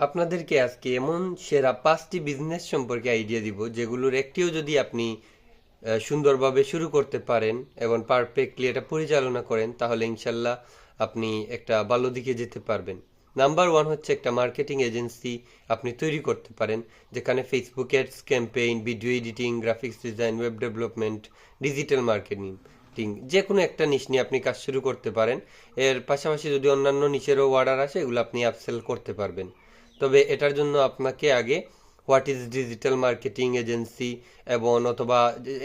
আপনাদেরকে আজকে এমন সেরা 5টি বিজনেস সম্পর্কে আইডিয়া দিব যেগুলোর একটিও যদি আপনি সুন্দরভাবে শুরু করতে পারেন এবং পারফেক্টলি এটা পরিচালনা করেন তাহলে ইনশাল্লাহ আপনি একটা ভালো দিকে যেতে পারবেন। নাম্বার ওয়ান হচ্ছে একটা মার্কেটিং এজেন্সি আপনি তৈরি করতে পারেন, যেখানে Facebook ads campaign, video editing, graphics design, web development, digital marketing, যে কোনো একটা নিশ নিয়ে আপনি কাজ শুরু করতে পারেন। এর পাশাপাশি যদি অন্যান্য নিশেরও অর্ডার আসে এগুলো আপনি আপসেল করতে পারবেন। তবে এটার জন্য আপনাকে আগে what is digital marketing agency এবং অথবা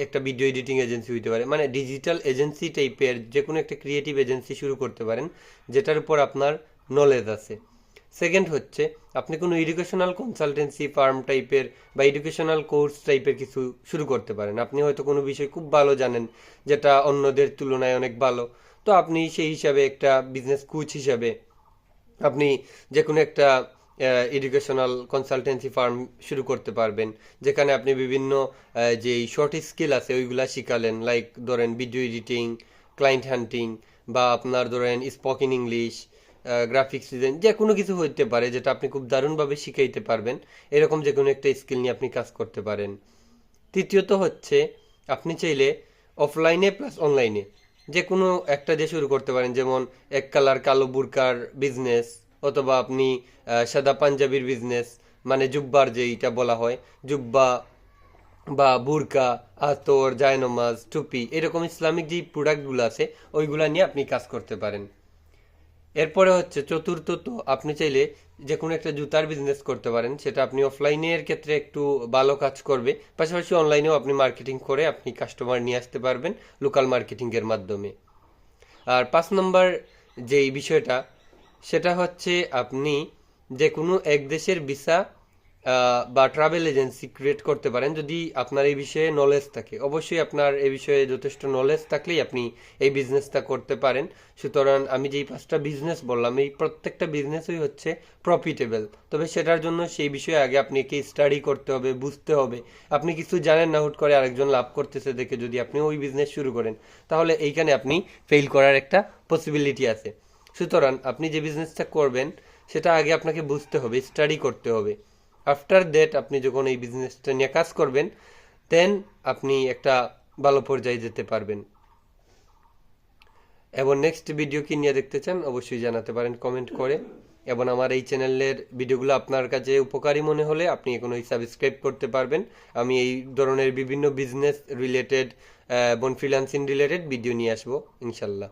একটা ভিডিও এডিটিং এজেন্সি হইতে পারে, মানে ডিজিটাল এজেন্সি টাইপের যে কোনো একটা ক্রিয়েটিভ এজেন্সি শুরু করতে পারেন যেটার উপর আপনার নলেজ আছে। সেকেন্ড হচ্ছে আপনি কোনো এডুকেশনাল কনসালটেন্সি ফার্ম টাইপের বা এডুকেশনাল কোর্স টাইপের কিছু শুরু করতে পারেন। আপনি হয়তো কোনো বিষয় খুব ভালো জানেন যেটা অন্যদের তুলনায় অনেক ভালো, তো আপনি সেই হিসাবে একটা বিজনেস কোচ হিসাবে আপনি যে কোনো একটা এডুকেশনাল কনসালটেন্সি ফার্ম শুরু করতে পারবেন, যেখানে আপনি বিভিন্ন যেই শর্ট স্কিল আছে ওইগুলা শিখালেন, লাইক ধরেন ভিডিও এডিটিং, ক্লায়েন্ট হান্টিং, বা আপনার ধরেন স্পোকেন ইংলিশ, গ্রাফিক্স ডিজাইন, যে কোনো কিছু হইতে পারে যেটা আপনি খুব দারুণভাবে শিখাইতে পারবেন। এরকম যে কোনো একটা স্কিল নিয়ে আপনি কাজ করতে পারেন। তৃতীয়ত হচ্ছে আপনি চাইলে অফলাইনে প্লাস অনলাইনে যে কোনো একটা দিয়ে শুরু করতে পারেন, যেমন এক কালার কালো বুরকার বিজনেস, অথবা আপনি সাদা পাঞ্জাবির বিজনেস, মানে জুব্বার যেইটা বলা হয়, জুব্বা বা বুরকা, আতর, জায়নমাজ, টুপি, এরকম ইসলামিক যেই প্রোডাক্টগুলো আছে ওইগুলা নিয়ে আপনি কাজ করতে পারেন। এরপরে হচ্ছে চতুর্থত আপনি চাইলে যে কোনো একটা জুতার বিজনেস করতে পারেন, সেটা আপনি অফলাইনের ক্ষেত্রে একটু ভালো কাজ করবে, পাশাপাশি অনলাইনেও আপনি মার্কেটিং করে আপনি কাস্টমার নিয়ে আসতে পারবেন লোকাল মার্কেটিংয়ের মাধ্যমে। আর 5 নম্বর যেই বিষয়টা সেটা হচ্ছে আপনি যে কোনো এক দেশের ভিসা বা ট্রাভেল এজেন্সি ক্রিয়েট করতে পারেন, যদি আপনার এই বিষয়ে নলেজ থাকে। অবশ্যই আপনার এই বিষয়ে যথেষ্ট নলেজ থাকলেই আপনি এই বিজনেসটা করতে পারেন। সুতরাং আমি যেই 5টা বিজনেস বললাম এই প্রত্যেকটা বিজনেসই হচ্ছে প্রফিটেবল, তবে সেটার জন্য সেই বিষয়ে আগে আপনাকে স্টাডি করতে হবে, বুঝতে হবে। আপনি কিছু জানেন না, হুট করে আরেকজন লাভ করতেছে দেখে যদি আপনি ওই বিজনেস শুরু করেন তাহলে এইখানে আপনি ফেল করার একটা পসিবিলিটি আছে। সুতরাং আপনি যে বিজনেসটা করবেন সেটা আগে আপনাকে বুঝতে হবে, স্টাডি করতে হবে। আফটার দ্যাট আপনি যখন এই বিজনেসটা নিয়ে কাজ করবেন দেন আপনি একটা ভালো পর্যায়ে যেতে পারবেন। এবং নেক্সট ভিডিও কি নিয়ে দেখতে চান অবশ্যই জানাতে পারেন কমেন্ট করে। এবং আমার এই চ্যানেলের ভিডিওগুলো আপনার কাছে উপকারী মনে হলে আপনি এখনই সাবস্ক্রাইব করতে পারবেন। আমি এই ধরনের বিভিন্ন বিজনেস রিলেটেড এবং ফ্রিল্যান্সিং রিলেটেড ভিডিও নিয়ে আসবো ইনশাল্লাহ।